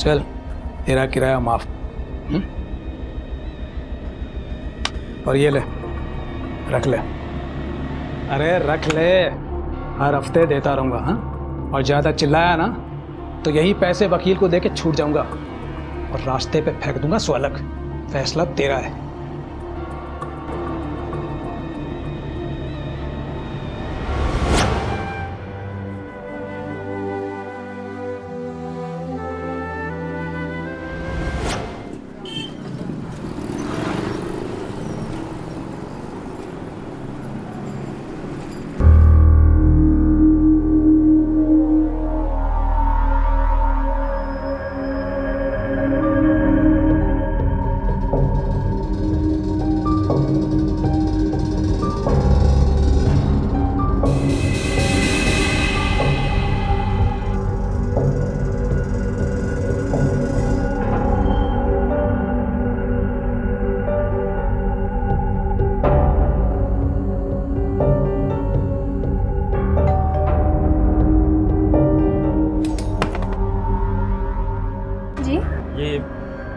चल, तेरा किराया माफ। और ये ले, रख ले। अरे रख ले, हर हफ्ते देता रहूंगा। हाँ, और ज़्यादा चिल्लाया ना तो यही पैसे वकील को देके छूट जाऊंगा और रास्ते पे फेंक दूंगा स्वलक। फैसला तेरा है।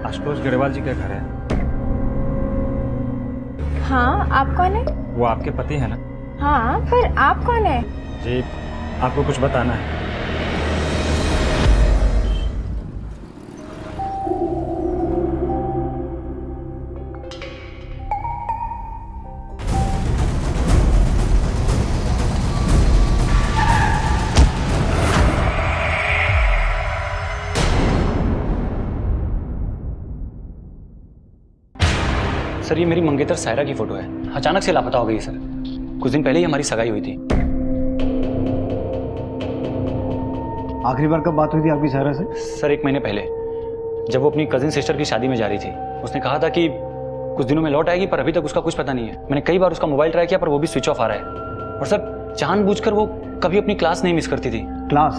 आशुतोष गरेवाल जी का घर है। हाँ, आप कौन है? वो आपके पति है ना? हाँ, पर आप कौन है? जी, आपको कुछ बताना है। सर, ये मेरी मंगेतर सायरा की फोटो है। अचानक से लापता हो गई सर। कुछ दिन पहले ही हमारी सगाई हुई थी। आखिरी बार कब बात हुई थी आपकी सायरा से? सर, 1 महीने पहले, जब वो अपनी कजिन सिस्टर की शादी में जा रही थी। उसने कहा था कि कुछ दिनों में लौट आएगी, पर अभी तक उसका कुछ पता नहीं है। मैंने कई बार उसका मोबाइल ट्राई किया, पर वो भी स्विच ऑफ आ रहा है। और सर, जानबूझकर वो कभी अपनी क्लास नहीं मिस करती थी। क्लास?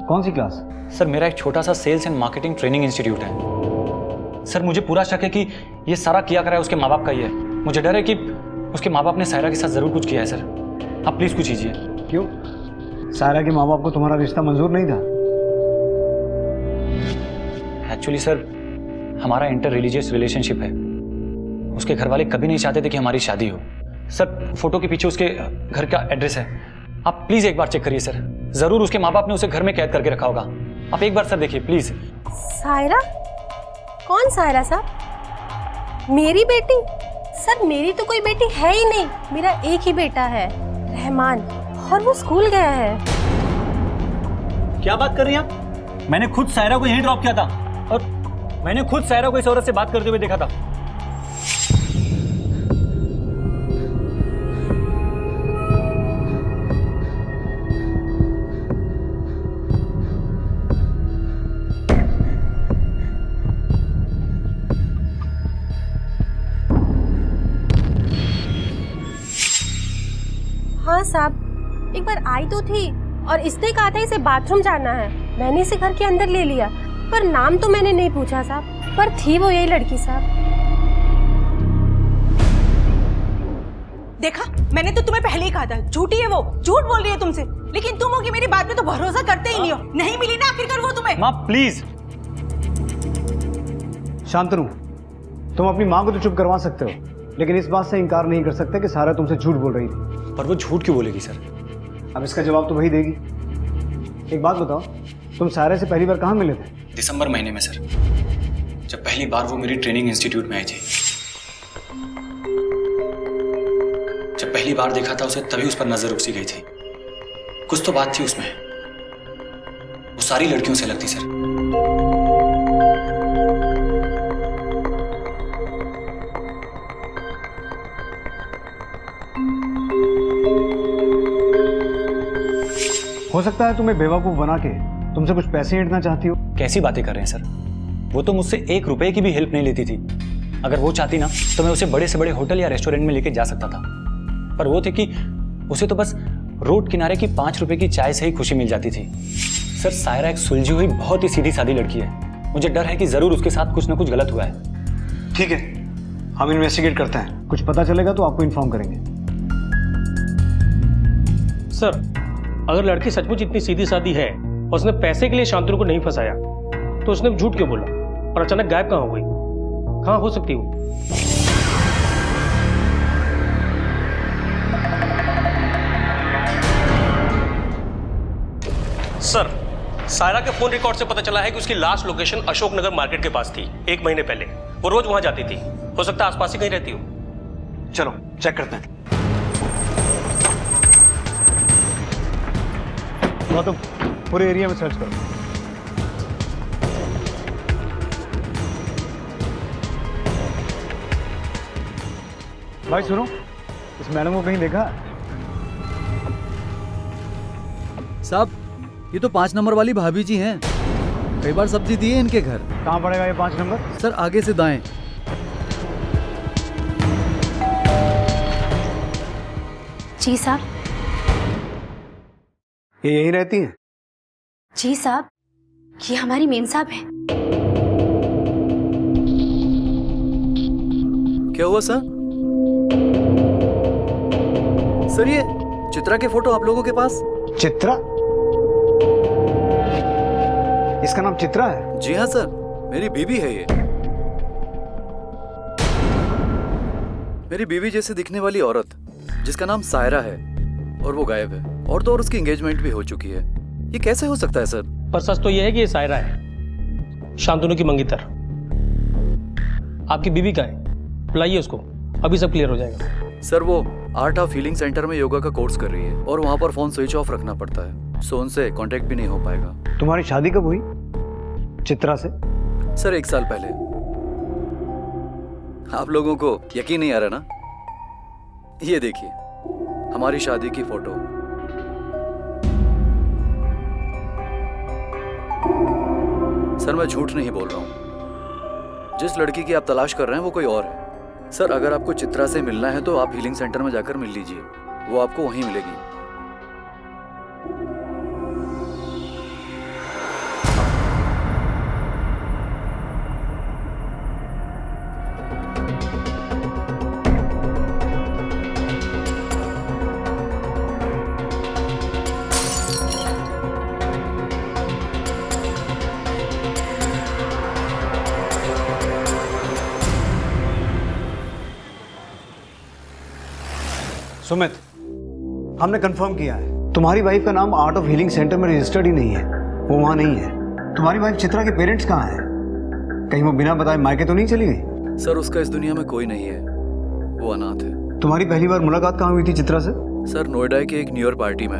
कौन सी क्लास? सर, मेरा एक छोटा सा sales and marketing training institute है। सर, मुझे पूरा शक है कि ये सारा किया करा है उसके माँ बाप का ही है। मुझे डर है कि उसके माँ बाप ने सायरा के साथ जरूर कुछ किया है। सर, आप प्लीज कुछ कीजिए। क्यों? सायरा के माँ बाप को तुम्हारा रिश्ता मंजूर नहीं था? एक्चुअली सर, हमारा इंटर रिलीजियस रिलेशनशिप है। उसके घर वाले कभी नहीं चाहते थे कि हमारी शादी हो। सर, फोटो के पीछे उसके घर का एड्रेस है। आप प्लीज एक बार चेक करिए सर। जरूर उसके माँ बाप ने उसे घर में कैद करके रखा होगा। आप एक बार सर देखिए प्लीज। सायरा? कौन सायरा साहब? मेरी बेटी? सर, मेरी तो कोई बेटी है ही नहीं। मेरा एक ही बेटा है, रहमान, और वो स्कूल गया है। क्या बात कर रही हैं आप? मैंने खुद सायरा को यहीं ड्रॉप किया था और मैंने खुद सायरा को इस औरत से बात करते हुए देखा था। हाँ साहब, एक बार आई तो थी और इसने कहा था इसे बाथरूम जाना है। मैंने इसे घर के अंदर ले लिया, पर नाम तो मैंने नहीं पूछा साहब। पर थी वो यही लड़की साहब। देखा, मैंने तो तुम्हें पहले ही कहा था, झूठी है वो, झूठ बोल रही है तुमसे। लेकिन तुम हो कि मेरी बात में तो भरोसा करते ही नहीं हो। नहीं मिली ना आखिरकार वो तुम्हें। माँ प्लीज। शांतनु, तुम अपनी माँ को तो चुप करवा सकते हो, लेकिन इस बात से इनकार नहीं कर सकते कि सायरा तुमसे झूठ बोल रही थी। पर वो झूठ क्यों बोलेगी सर? अब इसका जवाब तो वही देगी। एक बात बताओ, तुम सायरा से पहली बार कहाँ मिले थे? दिसंबर महीने में सर, जब पहली बार वो मेरी ट्रेनिंग इंस्टीट्यूट में आई थी। जब पहली बार देखा था उसे, तभी उस पर नजर उसी गई थी। कुछ तो बात थी उसमें। वो सारी लड़कियों से लगती सर। हो सकता है तुम्हें बेवकूफ बना के तुमसे कुछ पैसे ऐंठना चाहती हो। कैसी बातें कर रहे हैं सर? वो तो मुझसे 1 रुपए की भी हेल्प नहीं लेती थी। अगर वो चाहती ना तो मैं उसे बड़े से बड़े होटल या रेस्टोरेंट में लेके जा सकता था। पर वो थे कि उसे तो बस रोड किनारे की 5 रुपए की चाय से ही खुशी मिल जाती थी। सर, सायरा एक सुलझी हुई बहुत ही सीधी सादी लड़की है। मुझे डर है कि जरूर उसके साथ कुछ ना कुछ गलत हुआ है। ठीक है, हम इन्वेस्टिगेट करते हैं। कुछ पता चलेगा तो आपको इन्फॉर्म करेंगे। सर, अगर लड़की सचमुच इतनी सीधी सादी है और उसने पैसे के लिए शांतनु को नहीं फंसाया, तो उसने झूठ क्यों बोला और अचानक गायब कहाँ हो गई? कहाँ हो सकती वो? सर, सायरा के फोन रिकॉर्ड से पता चला है कि उसकी लास्ट लोकेशन अशोकनगर मार्केट के पास थी 1 महीने पहले। वो रोज वहां जाती थी। हो सकता है आसपास ही कहीं रहती हो। चलो चेक करते हैं। गौतम, पूरे एरिया में सर्च करो। भाई सुनो, इस मैडम को कहीं देखा? साहब, ये तो 5 नंबर वाली भाभी जी हैं। कई बार सब्जी दी है इनके घर। कहाँ पड़ेगा ये 5 नंबर? सर आगे से दाएं। जी साहब। ये यहीं रहती हैं? जी साहब, ये हमारी मेम साहब हैं। क्या हुआ सर? सर ये चित्रा के फोटो आप लोगों के पास? चित्रा? इसका नाम चित्रा है? जी हाँ सर, मेरी बीवी है ये। मेरी बीवी जैसे दिखने वाली औरत जिसका नाम सायरा है और वो गायब है। और तो और उसकी एंगेजमेंट भी हो चुकी है। ये कैसे हो सकता है सर? पर सच तो यह है कि ये सायरा है, शांतनु की मंगेतर। आपकी बीवी कहाँ है? बुलाइए उसको, अभी सब क्लियर हो जाएगा। सर वो आर्ट ऑफ हीलिंग सेंटर में योगा का कोर्स कर रही है और वहाँ पर फोन स्विच ऑफ रखना पड़ता है, सो उनसे कांटेक्ट भी नहीं हो पाएगा। तुम्हारी शादी कब हुई चित्रा से? सर 1 साल पहले। आप लोगों को यकीन नहीं आ रहा ना? ये देखिए हमारी शादी की फोटो। सर मैं झूठ नहीं बोल रहा हूं। जिस लड़की की आप तलाश कर रहे हैं वो कोई और है। सर अगर आपको चित्रा से मिलना है तो आप हीलिंग सेंटर में जाकर मिल लीजिए, वो आपको वहीं मिलेगी। सुमित, हमने कंफर्म किया है तुम्हारी वाइफ का नाम आर्ट ऑफ हीलिंग सेंटर में रजिस्टर्ड ही नहीं है, वो वहां नहीं है। तुम्हारी वाइफ चित्रा के पेरेंट्स कहाँ हैं? कहीं वो बिना बताए मायके तो नहीं चली गई? सर उसका इस दुनिया में कोई नहीं है, वो अनाथ है। तुम्हारी पहली बार मुलाकात कहाँ हुई थी चित्रा से? सर नोएडा के एक न्यू ईयर पार्टी में।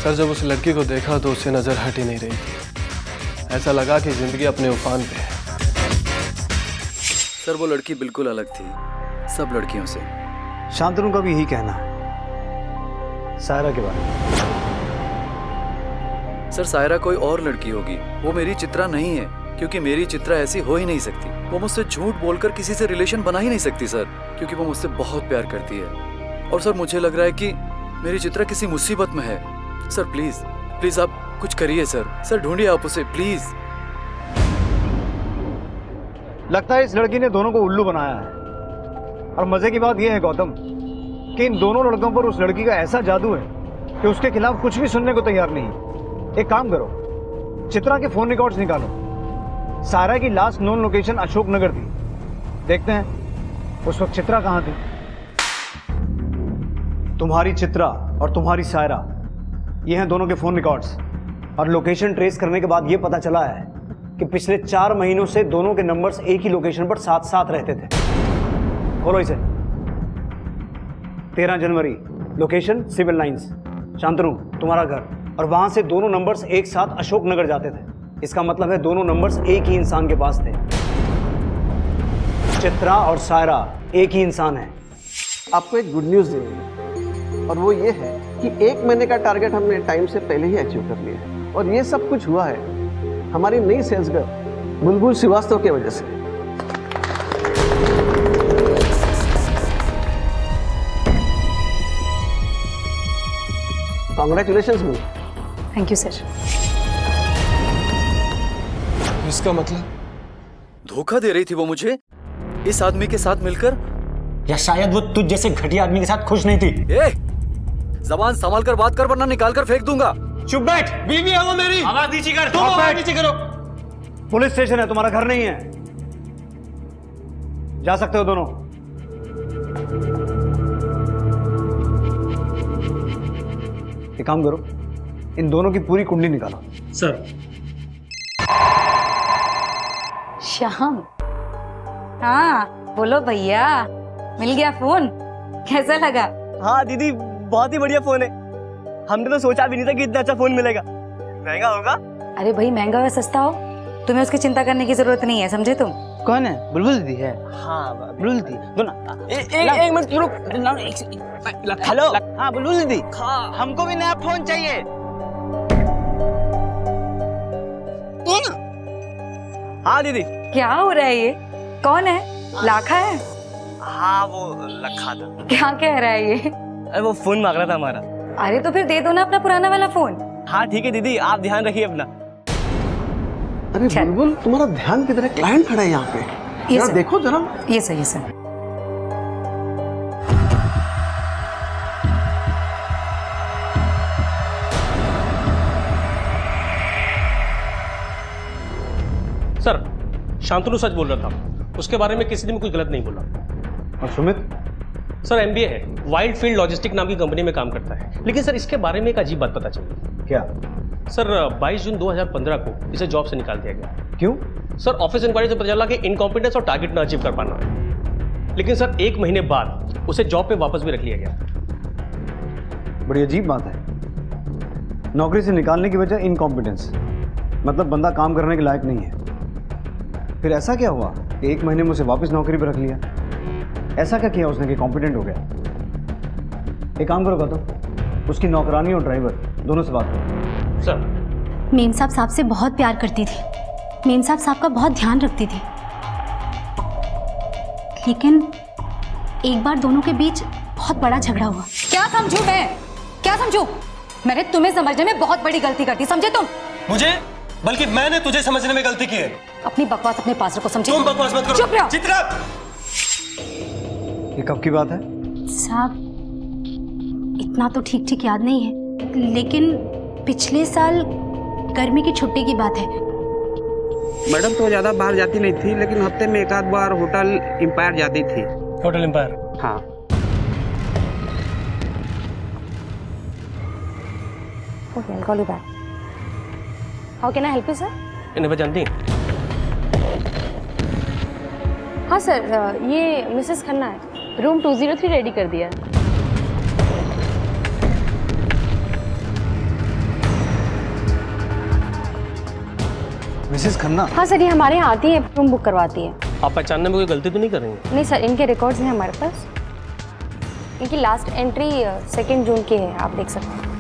सर जब उस लड़की को देखा तो उससे नजर हट ही नहीं रही थी। ऐसा लगा कि जिंदगी अपने उफान पे है। सर वो लड़की बिल्कुल अलग थी सब लड़कियों से। शांतनु का भी यही कहना है सायरा के बारे में। सर सायरा कोई और लड़की होगी, वो मेरी चित्रा नहीं है, क्योंकि मेरी चित्रा ऐसी हो ही नहीं सकती। वो मुझसे झूठ बोलकर किसी से रिलेशन बना ही नहीं सकती सर, क्योंकि वो मुझसे बहुत प्यार करती है। और सर मुझे लग रहा है कि मेरी चित्रा किसी मुसीबत में है। सर प्लीज प्लीज आप कुछ करिए सर। सर ढूंढिए आप उसे प्लीज। लगता है इस लड़की ने दोनों को उल्लू बनाया है। और मजे की बात यह है गौतम कि इन दोनों लड़कों पर उस लड़की का ऐसा जादू है कि उसके खिलाफ कुछ भी सुनने को तैयार नहीं। एक काम करो, चित्रा के फोन रिकॉर्ड्स निकालो। सायरा की लास्ट नोन लोकेशन अशोकनगर थी। देखते हैं उस वक्त चित्रा कहाँ थी। तुम्हारी चित्रा और तुम्हारी सायरा, ये हैं दोनों के फोन रिकॉर्ड्स। और लोकेशन ट्रेस करने के बाद ये पता चला है कि पिछले 4 महीनों से दोनों के नंबर्स एक ही लोकेशन पर साथ साथ रहते थे। बोलो इसे। 13 जनवरी, लोकेशन सिविल लाइंस, शांतनु तुम्हारा घर, और वहां से दोनों नंबर्स एक साथ अशोकनगर जाते थे। इसका मतलब है दोनों नंबर्स एक ही इंसान के पास थे। चित्रा और सायरा एक ही इंसान है। आपको एक गुड न्यूज़ देनी है, और वो ये है कि 1 महीने का टारगेट हमने टाइम से पहले ही अचीव कर लिया है। और ये सब कुछ हुआ है हमारी नई सेल्स गर्ल बुलबुल श्रीवास्तव की वजह से। Congratulations bull. Thank you sir. इसका मतलब धोखा दे रही थी वो मुझे इस आदमी के साथ मिलकर। या शायद वो तुझ जैसे घटिया आदमी के साथ खुश नहीं थी। ए, जबान संभाल कर बात कर वरना निकाल कर फेंक दूंगा। चुप बैठ। बीवी है वो मेरी। आवाज नीचे कर। तुम आवाज नीचे करो। पुलिस स्टेशन है, तुम्हारा घर नहीं है। जा सकते हो दोनों। एक काम करो, इन दोनों की पूरी कुंडली निकालो। सर। श्याम, हाँ बोलो भैया, मिल गया फोन, कैसा लगा? हाँ दीदी, बहुत ही बढ़िया फोन है। हमने तो सोचा भी नहीं था कि इतना अच्छा फोन मिलेगा। महंगा होगा? अरे भाई महंगा हो या सस्ता हो, तुम्हें उसकी चिंता करने की जरूरत नहीं है, समझे तुम? कौन है? बुलबुल दीदी है। हाँ बुलबुल दीदी। एक मिनट रुक। हेलो। हाँ बुलबुल दीदी, हमको भी नया फोन चाहिए। हाँ दीदी। क्या हो रहा है ये? कौन है? लाखा है? हाँ वो लखा था। क्या कह रहा है ये? अरे वो फोन मांग रहा था हमारा। अरे तो फिर दे दो ना अपना पुराना वाला फोन। हाँ ठीक है दीदी, आप ध्यान रखिए अपना। अरे बुलबुल, तुम्हारा ध्यान किधर है? क्लाइंट खड़ा है यहाँ पे, जरा देखो जरा। ये सही सर। सर, शांतनु सच बोल रहा था, उसके बारे में किसी ने भी कुछ गलत नहीं बोला। और सुमित? सर एमबीए है, वाइल्ड फील्ड लॉजिस्टिक नाम की कंपनी में काम करता है। लेकिन सर इसके बारे में एक अजीब बात पता चली। क्या? सर 22 जून 2015 को इसे जॉब से निकाल दिया गया। क्यों? सर ऑफिस इंक्वायरी से पता चला कि इनकॉम्पिटेंस और टारगेट ना अचीव कर पाना। लेकिन सर 1 महीने बाद उसे जॉब पे वापस भी रख लिया गया। बड़ी अजीब बात है। नौकरी से निकालने की वजह इनकॉम्पिटेंस, मतलब बंदा काम करने के लायक नहीं है। फिर ऐसा क्या हुआ कि 1 महीने में उसे वापस नौकरी पर रख लिया? ऐसा क्या किया उसने कि कॉम्पिटेंट हो गया? एक काम करो गौतम, उसकी नौकरानी और ड्राइवर दोनों से बात करो। सर मेम साहब से बहुत प्यार करती थी, मेम साहब का बहुत ध्यान रखती थी, लेकिन एक बार दोनों के बीच बहुत बड़ा झगड़ा हुआ। क्या समझूं मैं? क्या समझूं? मैंने तुम्हें समझने में बहुत बड़ी गलती कर दी, समझे तुम? मुझे? बल्कि मैंने तुझे समझने में गलती की है। अपनी बकवास अपने पास रखो, समझे? तुम बकवास मत करो। चुप रहो। चित्रा! ये कब की बात है? साहब इतना तो ठीक ठीक याद नहीं है, लेकिन पिछले साल गर्मी की छुट्टी की बात है। मैडम तो ज्यादा बाहर जाती नहीं थी, लेकिन हफ्ते में एक आध बार होटल एम्पायर जाती थी। Hotel Empire? हाँ। Okay, I'll call you back. How can I help you, sir? इन्हें जानती हैं? हाँ सर, ये मिसेस खन्ना है, रूम 203 रेडी कर दिया है। मिसेस खन्ना? हाँ सर, ये हमारे यहाँ आती है, रूम बुक करवाती है। आप पहचानने में कोई गलती तो नहीं कर रही हैं? नहीं सर, इनके रिकॉर्ड्स हैं हमारे पास। इनकी लास्ट एंट्री 2 जून की है, आप देख सकते हैं।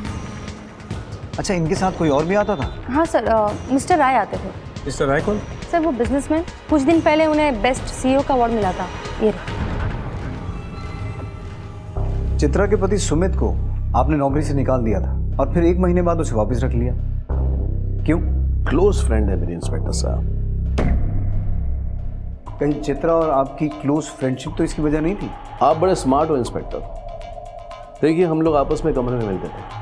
अच्छा, इनके साथ कोई और भी आता था? हाँ सर, मिस्टर राय आते थे। मिस्टर राय कौन? सर वो बिजनेसमैन, कुछ दिन पहले उन्हें बेस्ट सीईओ का अवार्ड मिला था। ये चित्रा के पति सुमित को आपने नौकरी से निकाल दिया था और फिर 1 महीने बाद उसे वापस रख लिया, क्यों? क्लोज फ्रेंड है मेरी इंस्पेक्टर साहब। कहीं चित्रा और आपकी क्लोज फ्रेंडशिप तो इसकी वजह नहीं थी? आप बड़े स्मार्ट हो इंस्पेक्टर। देखिए, हम लोग आपस में कमरे में मिलते थे,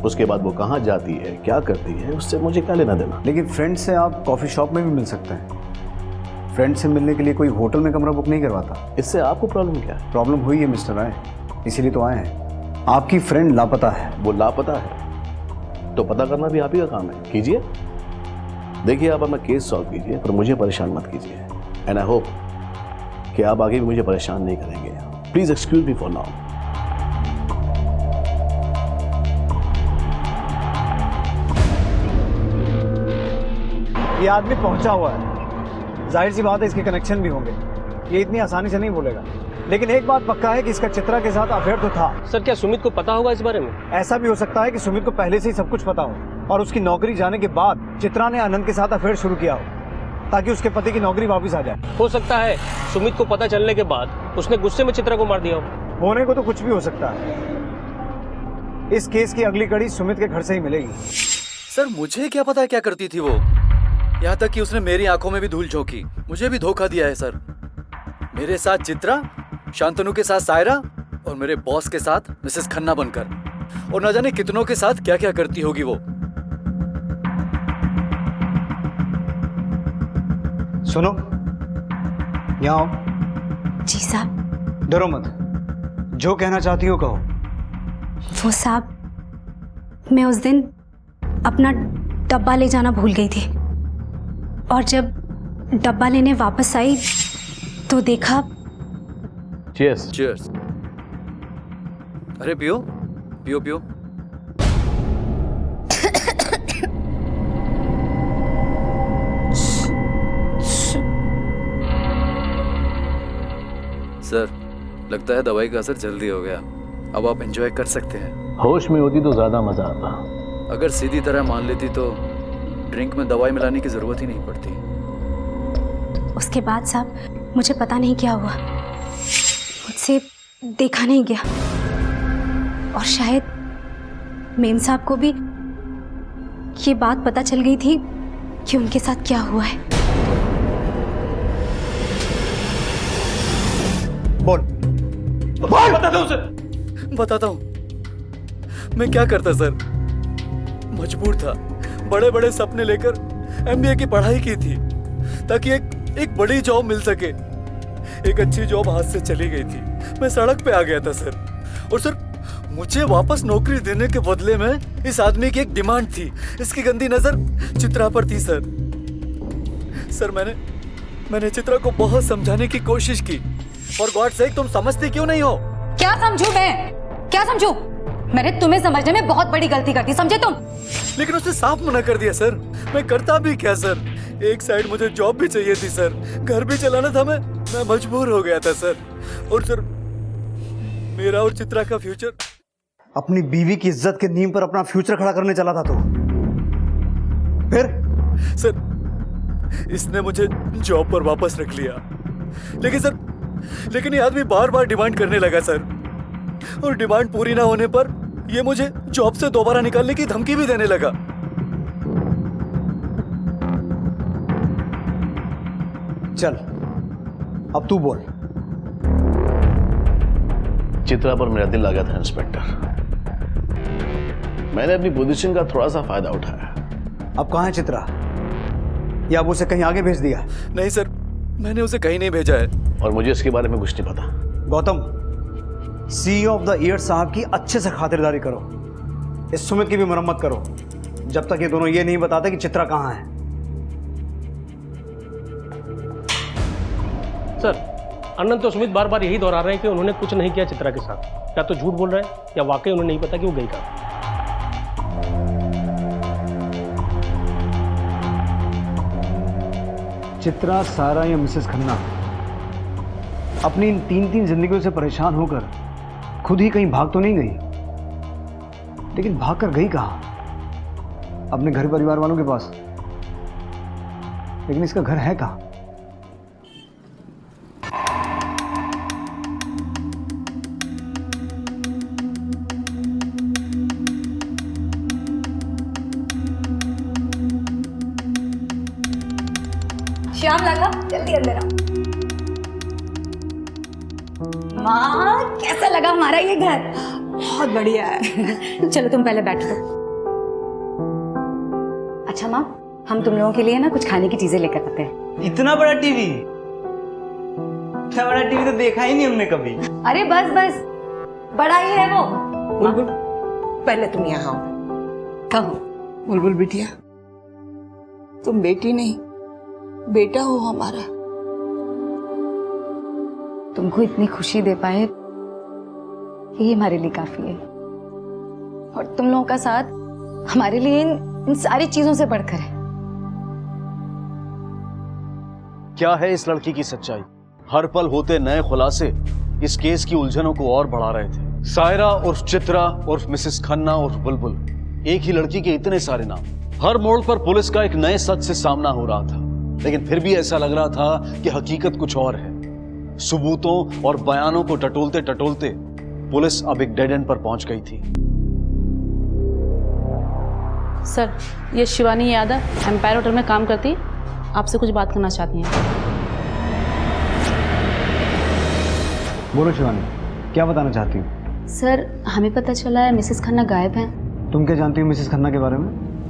उसके बाद वो कहाँ जाती है, क्या करती है, उससे मुझे क्या लेना देना। लेकिन फ्रेंड से आप कॉफी शॉप में भी मिल सकते हैं। फ्रेंड से मिलने के लिए कोई होटल में कमरा बुक नहीं करवाता। इससे आपको प्रॉब्लम क्या है? प्रॉब्लम हुई है मिस्टर राय, इसीलिए तो आए हैं। आपकी फ्रेंड लापता है। वो लापता है तो पता करना भी आप ही का काम है, कीजिए। देखिए, आप अपना केस सॉल्व कीजिए, पर मुझे परेशान मत कीजिए। एंड आई होप कि आप आगे भी मुझे परेशान नहीं करेंगे। Please excuse me for now. ये आदमी पहुंचा हुआ है, जाहिर सी बात है इसके कनेक्शन भी होंगे, ये इतनी आसानी से नहीं बोलेगा। लेकिन एक बात पक्का है कि इसका चित्रा के साथ अफेयर तो था। सर क्या सुमित को पता होगा इस बारे में? ऐसा भी हो सकता है कि सुमित को पहले से ही सब कुछ पता हो और उसकी नौकरी जाने के बाद चित्रा ने आनंद के साथ अफेयर शुरू किया हो ताकि उसके पति की नौकरी वापस आ जाए। हो सकता है सुमित को पता चलने के बाद उसने गुस्से में चित्रा को मार दिया हो। होने को तो कुछ भी हो सकता है। इस केस की अगली कड़ी सुमित के घर से ही मिलेगी। सर मुझे क्या पता है क्या करती थी वो। यहाँ तक कि उसने मेरी आंखों में भी धूल झोंकी, मुझे भी धोखा दिया है सर। मेरे साथ चित्रा, शांतनु के साथ सायरा और मेरे बॉस के साथ मिसेस खन्ना बनकर, और न जाने कितनों के साथ क्या क्या करती होगी वो। सुनो, यहाँ आओ। जी साहब। डरो मत, जो कहना चाहती हो कहो। वो साहब, मैं उस दिन अपना डब्बा ले जाना भूल गई थी, और जब डब्बा लेने वापस आई तो देखा। चीयर्स। चीयर्स। अरे पियो पियो पियो। सर, लगता है दवाई का असर जल्दी हो गया। अब आप एंजॉय कर सकते हैं। होश में होती तो ज्यादा मजा आता। अगर सीधी तरह मान लेती तो ड्रिंक में दवाई मिलाने की जरूरत ही नहीं पड़ती। उसके बाद साहब मुझे पता नहीं क्या हुआ, मुझसे देखा नहीं गया, और शायद मेम साहब को भी ये बात पता चल गई थी कि उनके साथ क्या हुआ है। बोल बोल। बता दो उसे। बताता हूँ। मैं क्या करता सर, मजबूर था। बड़े बड़े सपने लेकर एमबीए की पढ़ाई की थी ताकि एक बड़ी जॉब मिल सके। एक अच्छी जॉब हाथ से चली गई थी। मैं सड़क पे आ गया था सर, और सर मुझे वापस नौकरी देने के बदले में इस आदमी की एक डिमांड थी। इसकी गंदी नजर चित्रा पर थी सर। सर मैंने चित्रा को बहुत समझाने की कोशिश की, और गॉड सेक तुम समझती क्यों नहीं हो? क्या समझू मैं? क्या समझू? मैंने तुम्हें समझने में बहुत बड़ी गलती कर दी, समझे तुम? लेकिन उसने साफ मना कर दिया सर। मैं करता भी क्या सर? एक साइड मुझे जॉब भी चाहिए थी सर, घर भी चलाना था। मैं मजबूर हो गया था सर। और सर मेरा और चित्रा का फ्यूचर। अपनी बीवी की इज्जत के नींव पर अपना फ्यूचर खड़ा करने चला था तो फिर? सर इसने मुझे जॉब पर वापस रख लिया, लेकिन ये आदमी बार बार डिमांड करने लगा सर, और डिमांड पूरी ना होने पर ये मुझे जॉब से दोबारा निकालने की धमकी भी देने लगा। चल अब तू बोल। चित्रा पर मेरा दिल लगा था इंस्पेक्टर। मैंने अपनी पोजीशन का थोड़ा सा फायदा उठाया। अब कहाँ है चित्रा? या अब उसे कहीं आगे भेज दिया? नहीं सर, मैंने उसे कहीं नहीं भेजा है, और मुझे इसके बारे में कुछ नहीं पता। Gautam, CEO of the year साहब की अच्छे से खातिरदारी करो। इस सुमित की भी मरम्मत करो जब तक ये दोनों ये नहीं बताते कि चित्रा कहाँ है। सर, अनंत तो सुमित बार बार यही दोहरा रहे हैं कि उन्होंने कुछ नहीं किया चित्रा के साथ। या तो झूठ बोल रहे हैं या वाकई उन्हें नहीं पता कि वो गई कहाँ। चित्रा, सारा या मिसेस खन्ना अपनी इन तीन जिंदगियों से परेशान होकर खुद ही कहीं भाग तो नहीं गई, लेकिन भाग कर गई कहाँ? अपने घर परिवार वालों के पास। लेकिन इसका घर है कहाँ? श्याम लाला, जल्दी अंदर आओ। माँ, कैसा लगा हमारा ये घर? बहुत बढ़िया है। चलो तुम पहले बैठो। अच्छा माँ, हम तुम लोगों के लिए ना कुछ खाने की चीजें लेकर आते हैं। इतना बड़ा टीवी? इतना बड़ा टीवी तो देखा ही नहीं हमने कभी। अरे बस बस, बड़ा ही है वो। बुलबुल, पहले तुम यहाँ आओ। कहो। बुलबुल बिटिया, तुम बेटी नहीं बेटा हो हमारा। तुमको इतनी खुशी दे पाए यही हमारे लिए काफी है, और तुम लोगों का साथ हमारे लिए इन सारी चीजों से बढ़कर है। क्या है इस लड़की की सच्चाई? हर पल होते नए खुलासे इस केस की उलझनों को और बढ़ा रहे थे। सायरा उर्फ चित्रा उर्फ मिसेस खन्ना उर्फ बुलबुल, एक ही लड़की के इतने सारे नाम। हर मोड़ पर पुलिस का एक नए सच से सामना हो रहा था, लेकिन फिर भी ऐसा लग रहा था कि हकीकत कुछ और है। सबूतों और बयानों को टटोलते टटोलते पुलिस अब एक डेड एंड पर पहुंच गई थी। सर, ये शिवानी यादव एम्पायर होटल में काम करती है, आपसे कुछ बात करना चाहती हैं। बोलो शिवानी, क्या बताना चाहती हो? सर, हमें पता चला है मिसेस खन्ना गायब हैं। तुम क्या जानती हो मिसेस खन्ना के बारे में?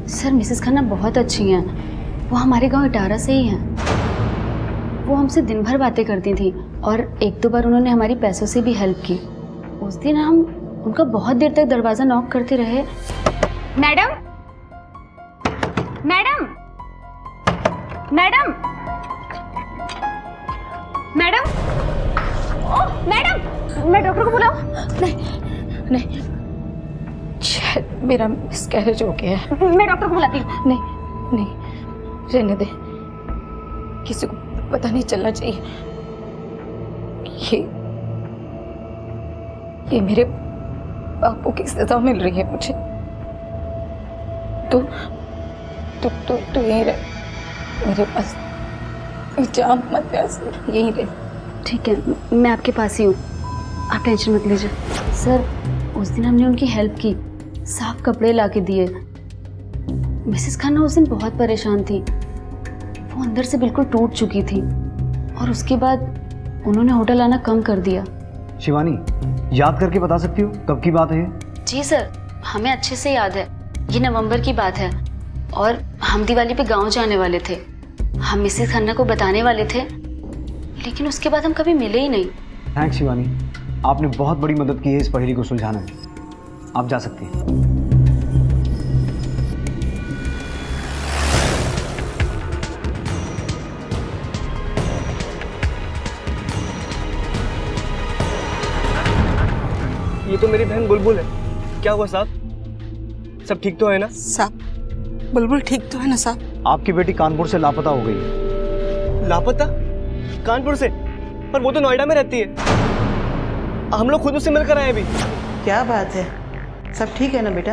सर, मिसेस खन्ना बहुत अच्छी हैं। वो हमारे गांव इटारा से ही हैं। वो हमसे दिन भर बातें करती थी और एक दो बार उन्होंने हमारी पैसों से भी हेल्प की। उस दिन हम उनका बहुत देर तक दरवाज़ा नॉक करते रहे। मैडम, मैडम, मैडम, मैडम, ओह मैडम, मैं डॉक्टर को बुलाऊं? नहीं, नहीं, शायद मेरा मिसकैरेज हो गया है। मैं डॉक्टर को बुलाती हूँ। नहीं, नहीं, रहने दे, किसी को पता नहीं चलना चाहिए। ये मेरे पापों की सजा मिल रही है मुझे। तू यहीं रह मेरे पास, जा मत ऐसे, यहीं रह। ठीक है, मैं आपके पास ही हूँ, आप टेंशन मत लीजिए। सर, उस दिन हमने उनकी हेल्प की, साफ कपड़े ला के दिए। मिसेस खन्ना उस दिन बहुत परेशान थी, वो अंदर से बिल्कुल टूट चुकी थी और उसके बाद उन्होंने होटल आना कम कर दिया। शिवानी, याद करके बता सकती हो कब की बात है ये? जी सर, हमें अच्छे से याद है। ये नवंबर की बात है और हम दिवाली पे गांव जाने वाले थे। हम मिसेस खन्ना को बताने वाले थे, लेकिन उसके बाद हम कभी मिले ही नहीं। थैंक्स शिवानी, आपने बहुत बड़ी मदद की है इस पहेली को सुलझाने में। आप जा सकती हैं। ये तो मेरी बहन बुलबुल है। क्या हुआ साहब? सब ठीक तो है ना? साहब, बुलबुल ठीक तो है ना साहब? आपकी बेटी कानपुर से लापता हो गई है। लापता? कानपुर से? पर वो तो नोएडा में रहती है। हम लोग खुद उससे मिलकर आए अभी। क्या बात है, सब ठीक है ना बेटा?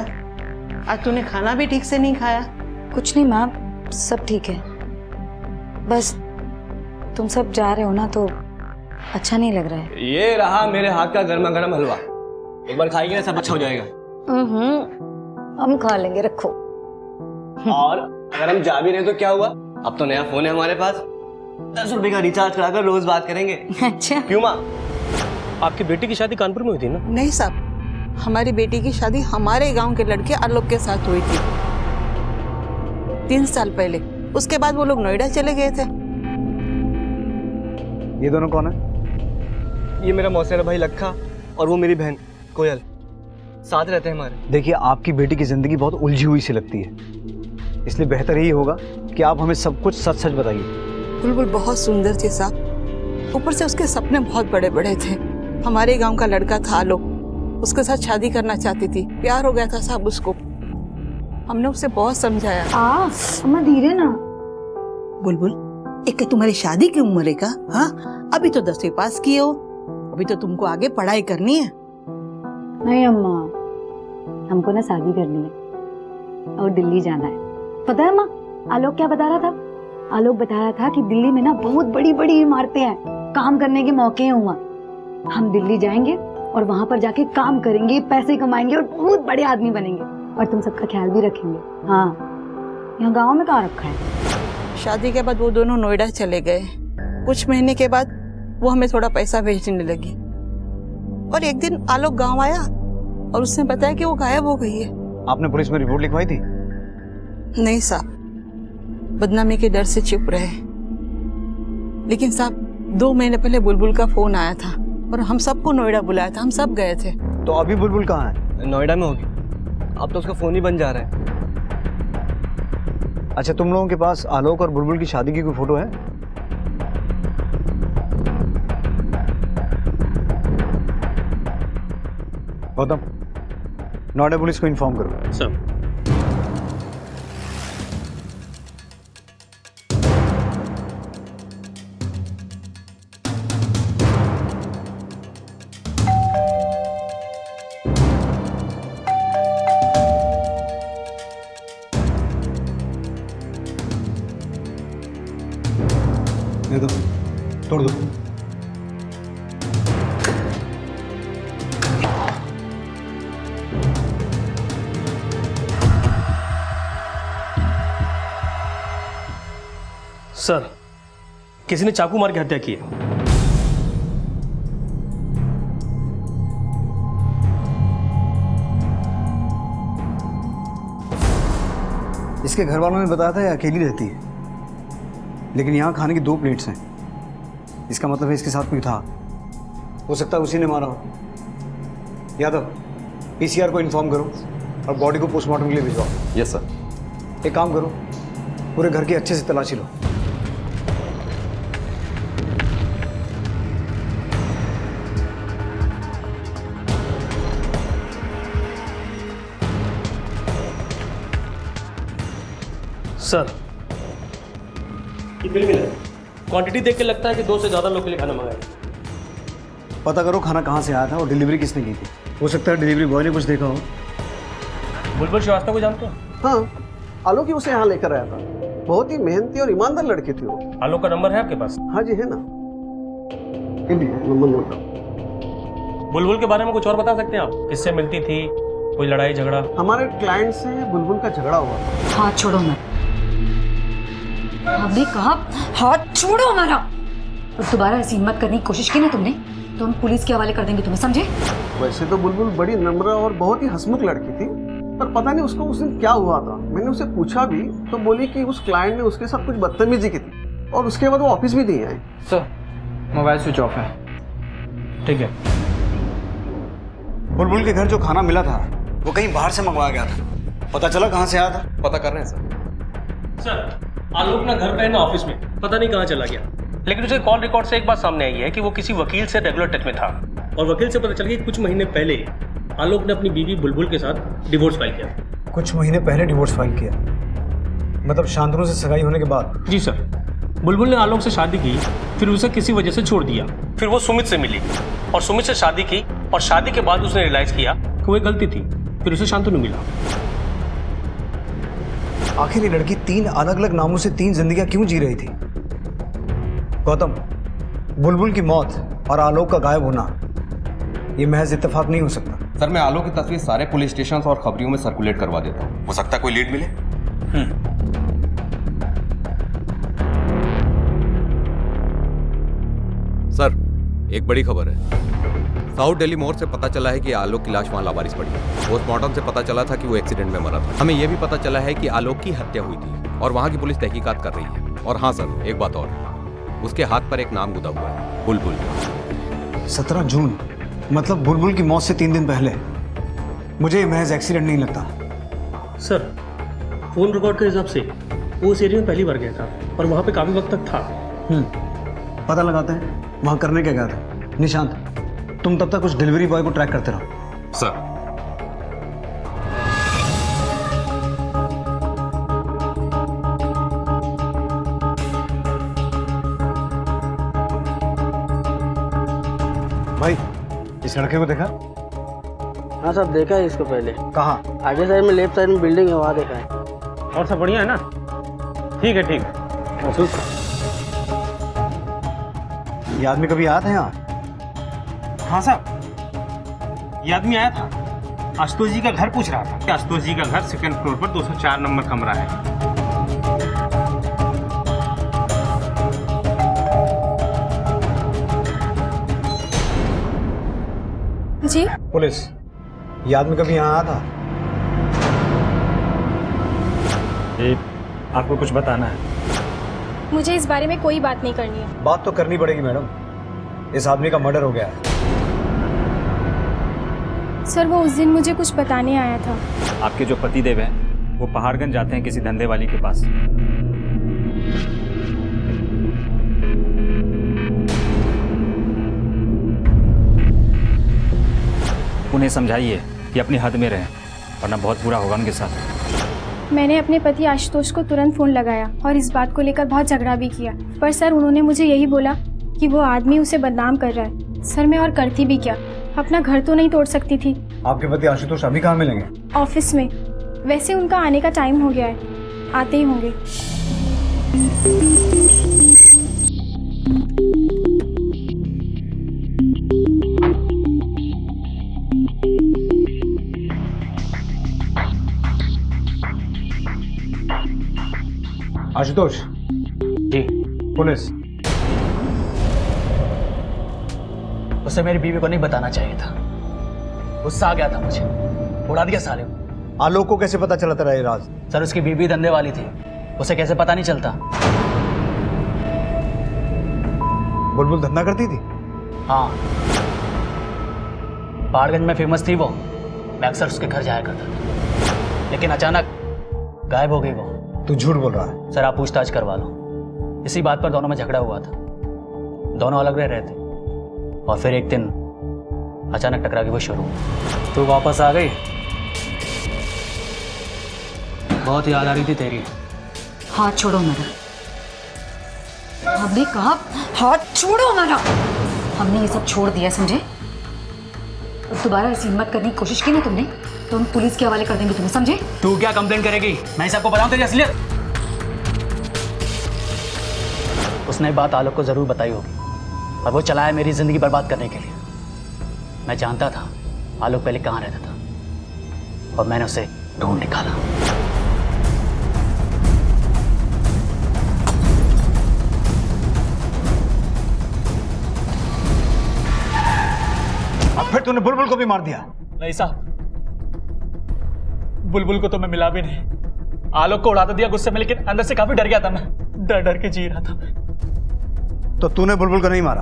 आज तूने खाना भी ठीक से नहीं खाया? कुछ नहीं माँ, सब ठीक है। बस तुम सब जा रहे हो ना तो अच्छा नहीं लग रहा है। ये रहा मेरे हाथ का गर्मा गर्म हलवा, एक बार खाएंगे ना सब अच्छा हो जाएगा। हम खा लेंगे, रखो। और अगर हम जा भी रहे तो क्या हुआ, अब तो नया फोन है हमारे पास, 10 रुपए का रिचार्ज कराकर रोज बात करेंगे। अच्छा, क्यों माँ? आपकी बेटी की शादी कानपुर में हुई थी ना? नहीं साहब, हमारी बेटी की शादी हमारे गांव के लड़के आलोक के साथ हुई थी 3 साल पहले। उसके बाद वो लोग नोएडा चले गए थे। ये दोनों कौन है? ये मेरा मौसेरा भाई लखा और वो मेरी बहन कोयल, साथ रहते हैं हमारे। देखिए, आपकी बेटी की जिंदगी बहुत उलझी हुई सी लगती है, इसलिए बेहतर यही होगा कि आप हमें सब कुछ सच सच बताइए। बुलबुल बहुत सुंदर थी साहब, ऊपर से उसके सपने बहुत बड़े बड़े थे। हमारे गांव का लड़का था आलोक, उसके साथ शादी करना चाहती थी। प्यार हो गया था साहब उसको। हमने उसे बहुत समझाया। अम्मा धीरे ना। बुलबुल, एक तुम्हारी शादी की उम्र है का? हाँ, अभी तो 10वीं पास किए हो, अभी तो तुमको आगे पढ़ाई करनी है। नहीं अम्मा, हमको ना शादी करनी है और दिल्ली जाना है। पता है माँ, आलोक क्या बता रहा था? आलोक बता रहा था कि दिल्ली में ना बहुत बड़ी बड़ी इमारतें हैं, काम करने के मौके हैं वहाँ। हम दिल्ली जाएंगे और वहाँ पर जाके काम करेंगे, पैसे कमाएंगे और बहुत बड़े आदमी बनेंगे और तुम सबका ख्याल भी रखेंगे। हाँ, यहाँ गाँव में कहाँ रखा है। शादी के बाद वो दोनों नोएडा चले गए। कुछ महीने के बाद वो हमें थोड़ा पैसा भेजने लगी और एक दिन आलोक गांव आया और उसने बताया कि वो गायब हो गई है। आपने पुलिस में रिपोर्ट लिखवाई थी? नहीं साहब, बदनामी के डर से चुप रहे। लेकिन साहब, 2 महीने पहले बुलबुल का फोन आया था और हम सबको नोएडा बुलाया था, हम सब गए थे। तो अभी बुलबुल कहाँ है? नोएडा में होगी, अब तो उसका फोन ही बन जा रहा है। अच्छा, तुम लोगों के पास आलोक और बुलबुल की शादी की कोई फोटो है? गौतम, नोएडा पुलिस को इन्फॉर्म करो। सर। दे दो, तोड़ दो। सर, किसी ने चाकू मार के हत्या की है। इसके घर वालों ने बताया था ये अकेली रहती है, लेकिन यहाँ खाने की 2 प्लेट्स हैं। इसका मतलब है इसके साथ कोई था। हो सकता है उसी ने मारा हो। यादव, पीसीआर को इन्फॉर्म करो और बॉडी को पोस्टमार्टम के लिए भिजवाओ। Yes sir. एक काम करो, पूरे घर की अच्छे से तलाशी लो। सर, ये बिल मिला है। क्वांटिटी देख के लगता है कि 2 से ज़्यादा लोग के लिए खाना मंगाया। पता करो खाना कहाँ से आया था और डिलीवरी किसने की थी। हो सकता है डिलीवरी बॉय ने कुछ देखा हो। बुलबुल श्रीवास्तव को जानते हो? हाँ, आलोक ही उसे यहाँ लेकर आया था। बहुत ही मेहनती और ईमानदार लड़की थी वो। आलोक का नंबर है आपके पास? हाँ जी, है ना। नंबर नोट करो। बुलबुल के बारे में कुछ और बता सकते हैं आप? किससे मिलती थी? कोई लड़ाई झगड़ा? हमारे क्लाइंट से बुलबुल का झगड़ा हुआ। हाथ छोड़ो मत। हमने कहा हाथ छोड़ो हमारा। और दोबारा ऐसी हिम्मत करने की कोशिश की ना तुमने तो हम पुलिस के हवाले कर देंगे तुम्हें, समझे? वैसे तो बुलबुल बड़ी नम्र और बहुत ही हंसमुख लड़की थी, पर पता नहीं उसको उस दिन क्या हुआ था। मैंने उसे पूछा भी तो बोली कि उस क्लाइंट ने उसके साथ कुछ बदतमीजी की थी और उसके बाद वो ऑफिस भी नहीं आई। सर, मोबाइल स्विच ऑफ है। ठीक है। बुलबुल के घर जो खाना मिला था वो कहीं बाहर से मंगवाया गया था। पता चला कहाँ से आया था? पता कर रहे हैं सर। सर, आलोक ना घर पे है ना ऑफिस में, पता नहीं कहाँ चला गया। लेकिन उसे कॉल रिकॉर्ड से एक बात सामने आई है कि वो किसी वकील से रेगुलर टच में था और वकील से पता चल गया कि कुछ महीने पहले आलोक ने अपनी बीवी बुलबुल के साथ डिवोर्स फाइल किया। कुछ महीने पहले डिवोर्स फाइल किया? मतलब शांतनु से सगाई होने के बाद? जी सर। बुलबुल ने आलोक से शादी की, फिर उसे किसी वजह से छोड़ दिया। फिर वो सुमित से मिली और सुमित से शादी की और शादी के बाद उसने रियलाइज किया कि वो एक गलती थी। फिर उसे शांतनु मिला। आखिर ये लड़की 3 अलग अलग नामों से 3 जिंदगियां क्यों जी रही थी? गौतम, बुलबुल की मौत और आलोक का गायब होना ये महज इत्तेफाक नहीं हो सकता। सर, मैं आलोक की तस्वीर सारे पुलिस स्टेशन और खबरियों में सर्कुलेट करवा देता हूँ। हो सकता है कोई लीड मिले। सर, एक बड़ी खबर है। साउथ दिल्ली मोड़ से पता चला है कि आलोक की लाश वहाँ लावारिस पड़ी है। पोस्टमार्टम से पता चला था कि वो एक्सीडेंट में मरा था। हमें यह भी पता चला है कि आलोक की हत्या हुई थी और वहाँ की पुलिस तहकीकात कर रही है। और हाँ सर, एक बात और, उसके हाथ पर एक नाम गुदा हुआ है, बुलबुल। 17 जून, मतलब बुलबुल की मौत से 3 दिन पहले। मुझे ये महज एक्सीडेंट नहीं लगता। सर, फोन रिकॉर्ड के हिसाब से वो उस एरिया में पहली बार गया था और वहाँ पे काफी वक्त तक था। पता लगाते हैं वहाँ करने क्या गया था। निशांत, तुम तब तक उस डिलीवरी बॉय को ट्रैक करते रहो। सर। भाई, इस लड़के को देखा? हाँ साहब, देखा है इसको पहले। कहाँ? आगे साइड में लेफ्ट साइड में बिल्डिंग है, वहाँ देखा है। और सब बढ़िया है ना? ठीक है, ठीक। ये आदमी कभी आया था यहाँ? हाँ साहब, ये आदमी आया था। आशुतोष जी का घर पूछ रहा था कि आशुतोष जी का घर 2nd फ्लोर पर 204 नंबर कमरा है। जी? पुलिस, ये आदमी कभी यहाँ आया था? ये आपको कुछ बताना है? मुझे इस बारे में कोई बात नहीं करनी है। बात तो करनी पड़ेगी मैडम। इस आदमी का मर्डर हो गया है। सर, वो उस दिन मुझे कुछ बताने आया था। आपके जो पतिदेव हैं वो पहाड़गंज जाते हैं किसी धंधे वाली के पास। उन्हें समझाइए कि अपनी हद में रहें वरना बहुत बुरा होगा उनके साथ। मैंने अपने पति आशुतोष को तुरंत फ़ोन लगाया और इस बात को लेकर बहुत झगड़ा भी किया, पर सर उन्होंने मुझे यही बोला कि वो आदमी उसे बदनाम कर रहा है। सर, मैं और करती भी क्या? अपना घर तो नहीं तोड़ सकती थी। आपके पति आशुतोष अभी कहाँ मिलेंगे? ऑफिस में। वैसे उनका आने का टाइम हो गया है, आते ही होंगे। आशुतोष जी। पुलिस। उसे मेरी बीवी को नहीं बताना चाहिए था। गुस्सा आ गया था मुझे, उड़ा दिया साले को। आलोक को कैसे पता चला तेरा ये राज? सर उसकी बीवी धंधे वाली थी, उसे कैसे पता नहीं चलता? बुलबुल धंधा करती थी? हाँ, पहाड़गंज में फेमस थी वो। मैं अक्सर उसके घर जाया करता था, लेकिन अचानक गायब हो गई वो। तू झूठ बोल रहा है? सर आप पूछताछ करवा लो। इसी बात पर दोनों में झगड़ा हुआ था, दोनों अलग रह रहे थे और फिर एक दिन अचानक टकरा के वो शुरू हुई। तू वापस आ गई, बहुत याद आ रही थी तेरी। हाथ छोड़ो मेरा। हमने कहा हाथ छोड़ो मेरा। हमने ये सब छोड़ दिया, समझे? दोबारा ऐसी हिम्मत करने की कोशिश की ना तुमने तो हम पुलिस के हवाले कर देंगे तुम्हें, समझे? तू क्या कंप्लेन करेगी? मैं सबको बताऊं तेरी असलियत। उसने बात आलोक को जरूर बताई होगी और वो चला है मेरी जिंदगी बर्बाद करने के लिए। मैं जानता था आलोक पहले कहाँ रहता था और मैंने उसे ढूंढ निकाला। अब फिर तूने बुलबुल को भी मार दिया? नहीं साहब, बुलबुल को तो मैं मिला भी नहीं। आलोक को उड़ा तो दिया गुस्से में, लेकिन अंदर से काफी डर गया था मैं। डर डर के जी रहा था मैं। तो तूने बुलबुल को नहीं मारा?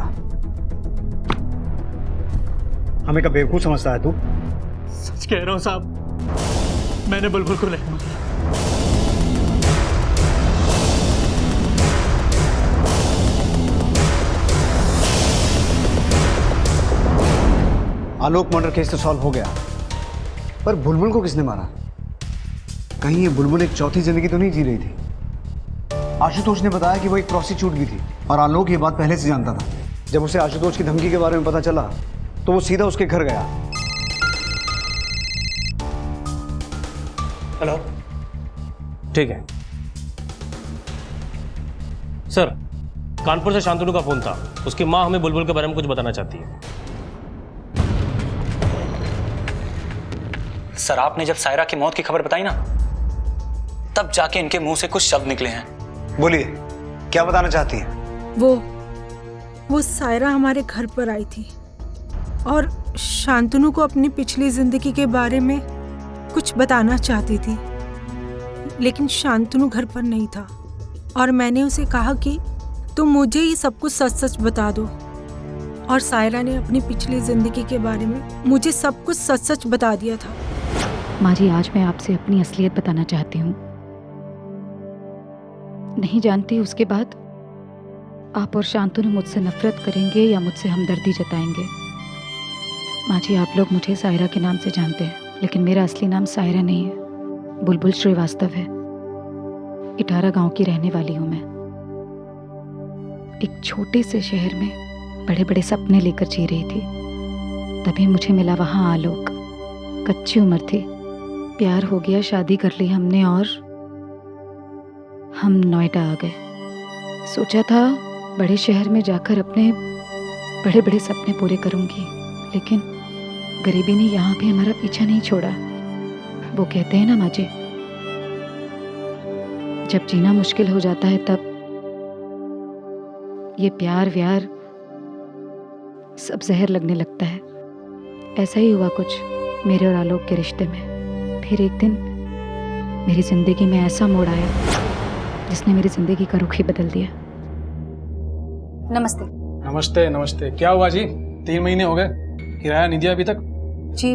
हमें क्या बेवकूफ समझता है तू? सच कह रहा हूं साहब, मैंने बुलबुल को नहीं मारा। आलोक मर्डर केस तो सॉल्व हो गया, पर बुलबुल को किसने मारा? कहीं ये बुलबुल एक चौथी जिंदगी तो नहीं जी रही थी? आशुतोष ने बताया कि वो एक प्रोस्टिट्यूट भी थी और आलोक ये बात पहले से जानता था। जब उसे आशुतोष की धमकी के बारे में पता चला तो वो सीधा उसके घर गया। हेलो, ठीक है सर। कानपुर से शांतनु का फोन था, उसकी माँ हमें बुलबुल के बारे में कुछ बताना चाहती है। सर आपने जब सायरा की मौत की खबर बताई ना, तब जाके इनके मुंह से कुछ शब्द निकले हैं। बोलिए, क्या बताना चाहती है? वो सायरा हमारे घर पर आई थी और शांतनु को अपनी पिछली जिंदगी के बारे में कुछ बताना चाहती थी, लेकिन शांतनु घर पर नहीं था और मैंने उसे कहा कि तुम मुझे ही सब कुछ सच सच बता दो। और सायरा ने अपनी पिछली जिंदगी के बारे में मुझे सब कुछ सच सच बता दिया था। माँ जी, आज मैं आपसे अपनी असलियत बताना चाहती हूँ। नहीं जानती उसके बाद आप और शांतनु मुझसे नफरत करेंगे या मुझसे हमदर्दी जताएंगे। माँ जी, आप लोग मुझे सायरा के नाम से जानते हैं, लेकिन मेरा असली नाम सायरा नहीं है, बुलबुल श्रीवास्तव है। इटारा गांव की रहने वाली हूँ मैं। एक छोटे से शहर में बड़े बड़े सपने लेकर जी रही थी, तभी मुझे मिला वहाँ आलोक। कच्ची उम्र थी, प्यार हो गया, शादी कर ली हमने और हम नोएडा आ गए। सोचा था बड़े शहर में जाकर अपने बड़े बड़े सपने पूरे करूंगी, लेकिन गरीबी ने यहाँ भी हमारा पीछा नहीं छोड़ा। वो कहते हैं ना माँ जी, जब जीना मुश्किल हो जाता है तब ये प्यार व्यार सब जहर लगने लगता है। ऐसा ही हुआ कुछ मेरे और आलोक के रिश्ते में। फिर एक दिन मेरी जिंदगी में ऐसा मोड़ आया जिसने मेरी जिंदगी का रुख ही बदल दिया। नमस्ते। नमस्ते नमस्ते। क्या हुआ जी, 3 महीने हो गए, किराया नहीं दिया अभी तक? जी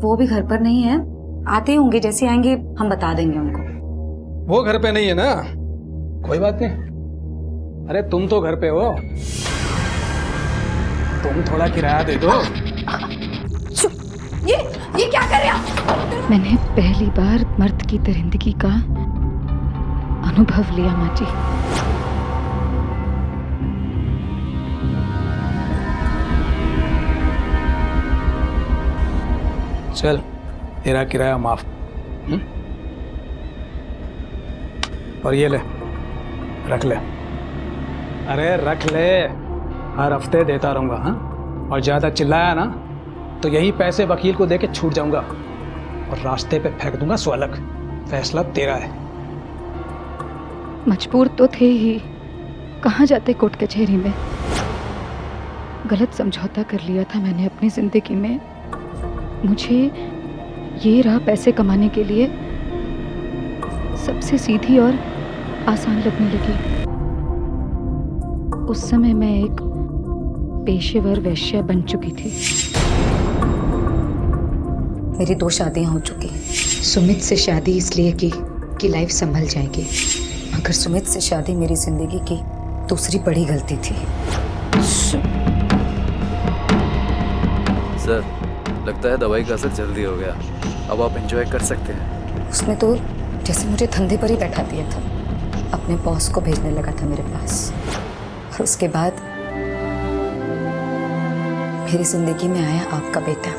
वो भी घर पर नहीं है, आते होंगे, जैसे आएंगे हम बता देंगे उनको। वो घर पे नहीं है ना? कोई बात नहीं। अरे तुम तो घर पे हो, तुम थोड़ा किराया दे दो। ये क्या कर रहे हैं? मैंने पहली बार मर्द की दरिंदगी का अनुभव लिया माँ जी। चल, तेरा किराया माफ। और ये ले, रख ले। अरे रख ले, हर हफ्ते देता रहूंगा। हाँ, और ज्यादा चिल्लाया ना तो यही पैसे वकील को देके छूट जाऊंगा और रास्ते पे फेंक दूंगा स्वलग। फैसला तेरा है। मजबूर तो थे ही, कहाँ जाते कोर्ट कचहरी में। गलत समझौता कर लिया था मैंने अपनी जिंदगी में। मुझे ये राह पैसे कमाने के लिए सबसे सीधी और आसान लगने लगी। उस समय मैं एक पेशेवर वैश्या बन चुकी थी। मेरी 2 शादियां हो चुकी। सुमित से शादी इसलिए की कि लाइफ संभल जाएगी, मगर सुमित से शादी मेरी जिंदगी की दूसरी बड़ी गलती थी। सर, लगता है दवाई का असर जल्दी हो गया। अब आप एंजॉय कर सकते हैं। उसने तो जैसे मुझे धंधे पर ही बैठा दिया था। अपने बॉस को भेजने लगा था मेरे पास, और उसके बाद मेरी जिंदगी में आया आपका बेटा।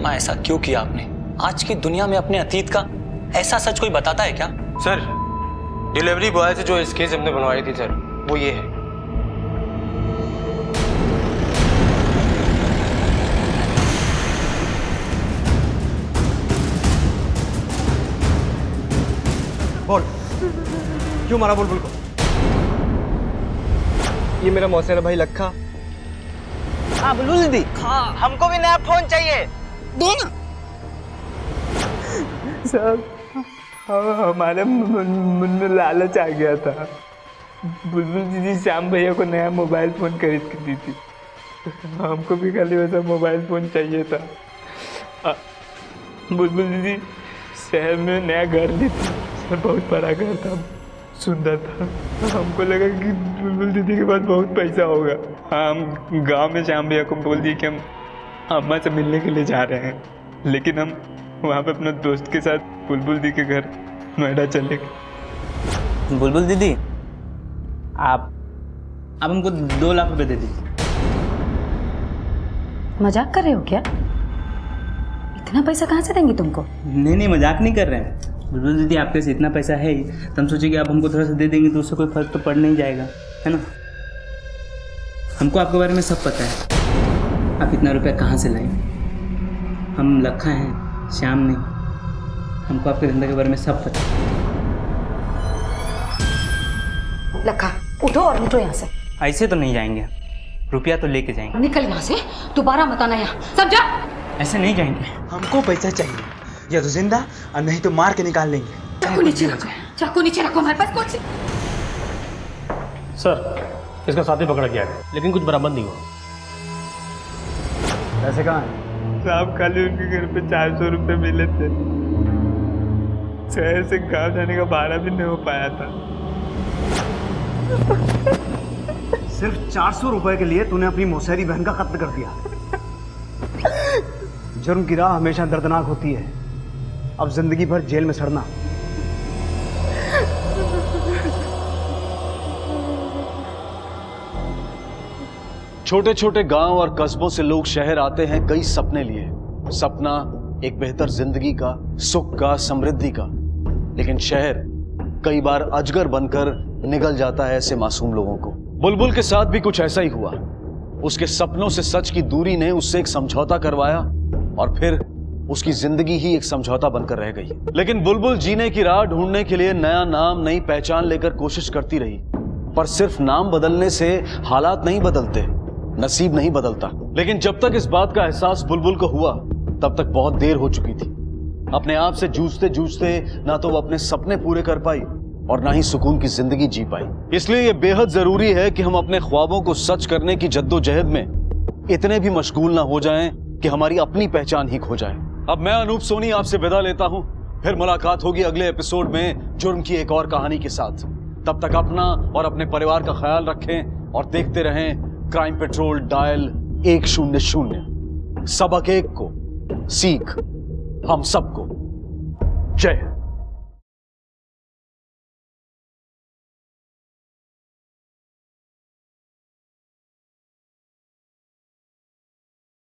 माँ, ऐसा क्यों किया आपने? आज की दुनिया में अपने अतीत का ऐसा सच कोई बताता है क्या? सर, डिलीवरी बॉय से जो इस केस हमने बनवाई थी सर, वो ये है। बोल, क्यों मारा बुलबुल को? ये मेरा मौसेरा भाई लखा। हाँ बुलबुल दीदी, हमको भी नया फोन चाहिए, दो ना। सब हमारे मन में लालच आ गया था। बुलबुल दीदी श्याम भैया को नया मोबाइल फ़ोन खरीद के दी थी, हमको भी खाली वैसा मोबाइल फ़ोन चाहिए था। बुलबुल दीदी शहर में नया घर ली थी, बहुत बड़ा घर था, सुंदर था। हमको लगा कि बुलबुल दीदी के पास बहुत पैसा होगा। हम गांव में श्याम भैया को बोल दिए कि हम अम्मा से मिलने के लिए जा रहे हैं, लेकिन हम वहाँ पे अपने दोस्त के साथ बुलबुल दी के घर नोएडा चले गए। बुलबुल दीदी, आप हमको 2 लाख रुपए दे दीजिए। मजाक कर रहे हो क्या? इतना पैसा कहाँ से देंगी तुमको? नहीं, मजाक नहीं कर रहे हैं। बुलबुल दीदी, आपके पास इतना पैसा है ही, तो हम सोचे कि आप हमको थोड़ा सा दे देंगे तो उससे कोई फर्क तो पड़ नहीं जाएगा, है ना? हमको आपके बारे में सब पता है, आप इतना रुपया कहाँ से लाए। हम लखा हैं, श्याम नहीं। हमको आपके धंधे के बारे में सब पता है। लखा, उठो और उठो यहाँ से। ऐसे तो नहीं जाएंगे, रुपया तो लेके जाएंगे। निकल यहाँ से, दोबारा मत आना यहाँ, समझा? ऐसे नहीं जाएंगे। हमको पैसा चाहिए, या तो जिंदा और नहीं तो मार के निकाल लेंगे। चाकू नीचे रखो, चाकू नीचे रखो, हमारे पास कुछ। सर, इसका साथी पकड़ा गया है, लेकिन कुछ बरामद नहीं हुआ। पैसे कहाँ हैं? साहब, खाली उनके घर पे 400 रुपये मिले थे। शहर से गांव जाने का भाड़ा भी नहीं हो पाया था। सिर्फ 400 रुपए के लिए तूने अपनी मौसेरी बहन का कत्ल कर दिया। जुर्म की राह हमेशा दर्दनाक होती है, अब जिंदगी भर जेल में सड़ना। छोटे छोटे गांव और कस्बों से लोग शहर आते हैं कई सपने लिए। सपना एक बेहतर जिंदगी का, सुख का, समृद्धि का। लेकिन शहर कई बार अजगर बनकर निगल जाता है ऐसे मासूम लोगों को। बुलबुल के साथ भी कुछ ऐसा ही हुआ। उसके सपनों से सच की दूरी ने उससे एक समझौता करवाया, और फिर उसकी जिंदगी ही एक समझौता बनकर रह गई। लेकिन बुलबुल जीने की राह ढूंढने के लिए नया नाम, नई पहचान लेकर कोशिश करती रही। पर सिर्फ नाम बदलने से हालात नहीं बदलते, नसीब नहीं बदलता। लेकिन जब तक इस बात का एहसास बुलबुल को हुआ, तब तक बहुत देर हो चुकी थी। अपने आप से जूझते जूझते ना तो वो अपने सपने पूरे कर पाई और ना ही सुकून की जिंदगी जी पाई। इसलिए ये बेहद जरूरी है कि हम अपने ख्वाबों को सच करने की जद्दोजहद में इतने भी मशगूल ना हो जाएं कि हमारी अपनी पहचान ही खो जाए। अब मैं अनूप सोनी आपसे विदा लेता हूं, फिर मुलाकात होगी अगले एपिसोड में जुर्म की एक और कहानी के साथ। तब तक अपना और अपने परिवार का ख्याल रखें और देखते रहें क्राइम पेट्रोल डायल 100। सबक एक को, सीख हम सबको। जय हिंद।